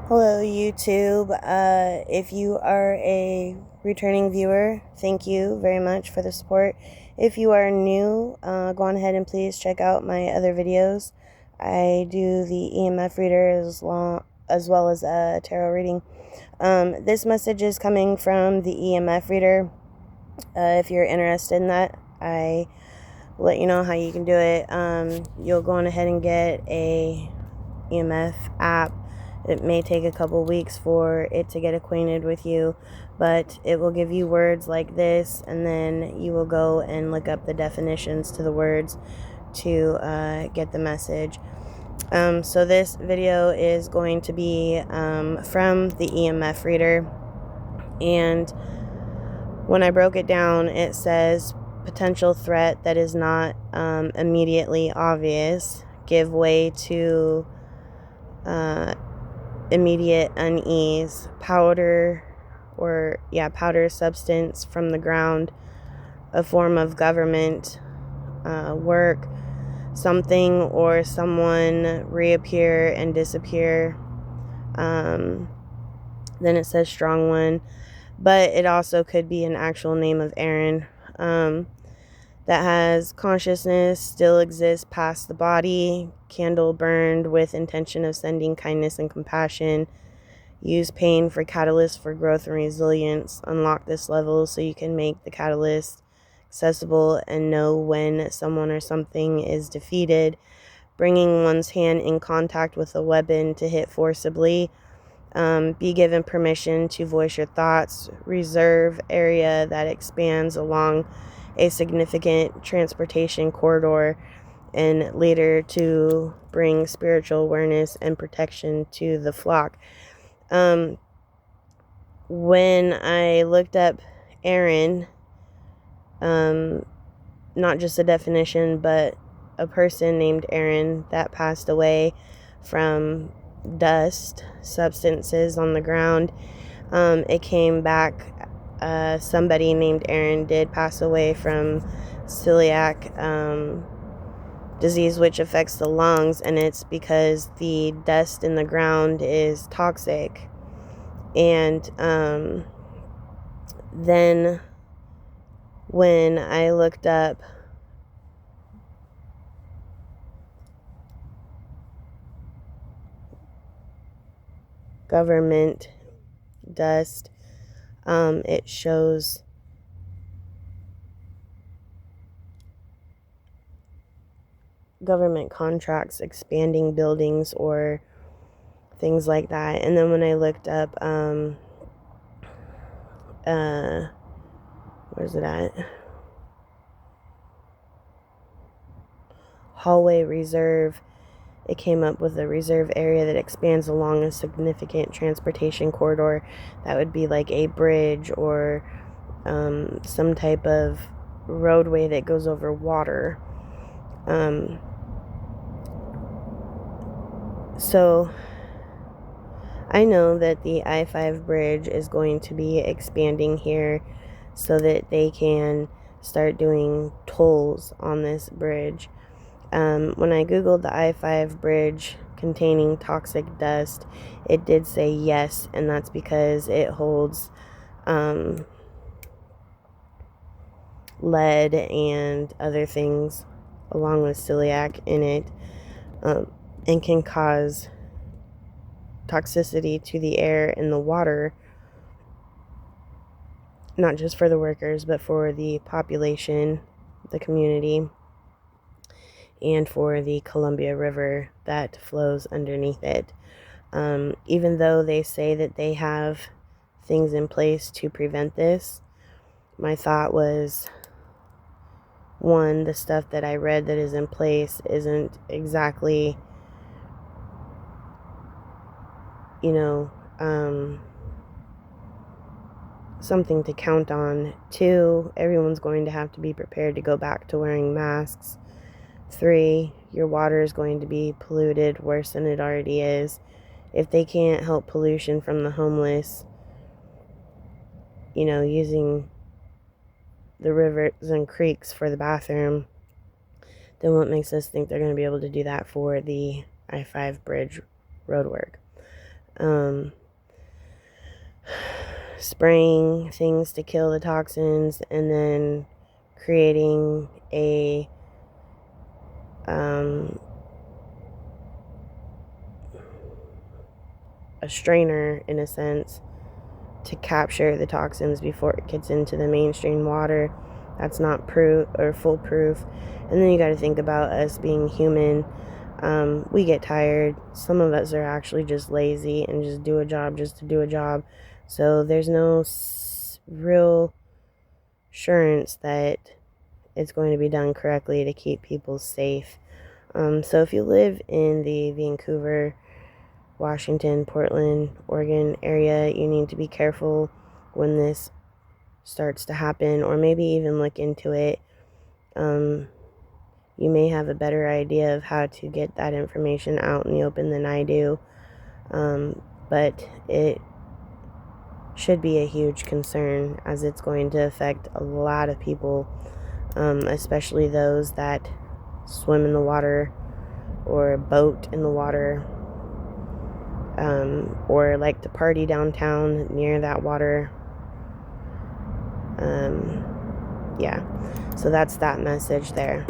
Hello, YouTube. If you are a returning viewer, thank you very much for the support. If you are new, go on ahead and please check out my other videos. I do the EMF reader as well as a tarot reading. This message is coming from the EMF reader. If you're interested in that, I will let you know how you can do it. You'll go on ahead and get a EMF app. It may take a couple weeks for it to get acquainted with you, but it will give you words like this, and then you will go and look up the definitions to the words to get the message. So this video is going to be from the EMF reader, and when I broke it down, it says potential threat that is not immediately obvious, give way to immediate unease, powder substance from the ground, a form of government work, something or someone reappear and disappear. Then it says strong one, but it also could be an actual name of Aaron that has consciousness, still exists past the body, candle burned with intention of sending kindness and compassion, use pain for catalyst for growth and resilience, unlock this level so you can make the catalyst accessible and know when someone or something is defeated, bringing one's hand in contact with a weapon to hit forcibly, be given permission to voice your thoughts, reserve area that expands along a significant transportation corridor, and later to bring spiritual awareness and protection to the flock. When I looked up Aaron, not just a definition, but a person named Aaron that passed away from dust substances on the ground, it came back. Somebody named Aaron did pass away from celiac disease, which affects the lungs, and it's because the dust in the ground is toxic. And then when I looked up government dust, it shows government contracts expanding buildings or things like that. And then when I looked up where's it at, hallway reserve, it came up with a reserve area that expands along a significant transportation corridor. That would be like a bridge or some type of roadway that goes over water. So I know that the I-5 bridge is going to be expanding here so that they can start doing tolls on this bridge. When I googled the I-5 bridge containing toxic dust, it did say yes, and that's because it holds lead and other things along with celiac in it, and can cause toxicity to the air and the water, not just for the workers, but for the population, the community, and for the Columbia River that flows underneath it. Even though they say that they have things in place to prevent this, my thought was, one, the stuff that I read that is in place isn't exactly, something to count on. Two, everyone's going to have to be prepared to go back to wearing masks. Three, your water is going to be polluted worse than it already is. If they can't help pollution from the homeless, using the rivers and creeks for the bathroom, then what makes us think they're going to be able to do that for the I-5 bridge road work? spraying things to kill the toxins, and then creating a strainer, in a sense, to capture the toxins before it gets into the mainstream water. That's not proof or foolproof. And then you got to think about us being human. We get tired. Some of us are actually just lazy and just do a job just to do a job. So there's no real assurance that it's going to be done correctly to keep people safe. So if you live in the Vancouver, Washington, Portland, Oregon area, you need to be careful when this starts to happen, or maybe even look into it. You may have a better idea of how to get that information out in the open than I do, but it should be a huge concern, as it's going to affect a lot of people, especially those that swim in the water or boat in the water, or like to party downtown near that water. Yeah, so that's that message there.